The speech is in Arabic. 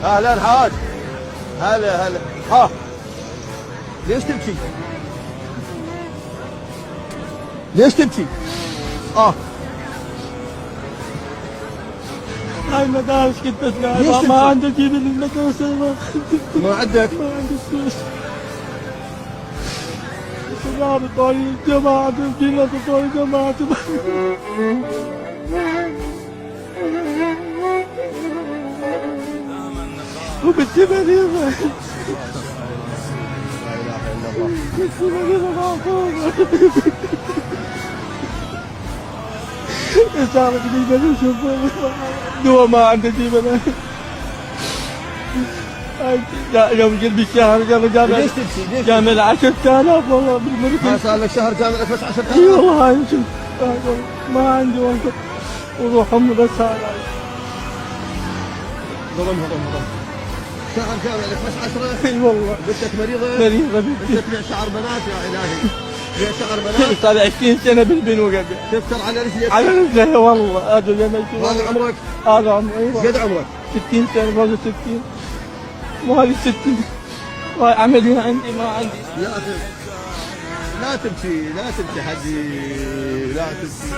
اهلا حاج. هلا هلا. ها ليش تبكي؟ ليش تبكي؟ هاي المدارس كنت ليش اسمعها تبكي؟ ما عندي اجيب المدرسة ما عندك؟ ما عندي فلوس. الشباب طول الجماعة تبكينا طول الجماعة وبنتي مريضة. لا اله الا الله. بنتي مريضة معصومة. إن شاء الله قريبا نشوف دواء ما عندي أجيب أنا. يوم قلت بالشهر قبل جامع ليش تبكي؟ ليش؟ جامع 10,000 والله بالمركز. ما صار لك شهر جامع بس 10,000؟ اي والله هاي شوف ما عندي وقت وروح امي بس هاي ظلمها ظلمها. شهر جامع لك بس 10؟ اي والله بنتك مريضة؟ مريضة بنتي. انت تبيع شعر بنات يا الهي. تبيع شعر بنات؟ صار 20 سنة بالبنوقة تفتر على رجليك؟ على رجلي والله هذا زي ما يشوف. هذا عمرك؟ هذا عمري ايوه قد عمرك؟ 60 سنة فوق 60 وهذه 60 وهاي عملية عندي ما عندي. لا تبكي لا تبكي لا تبكي حجي لا تبكي.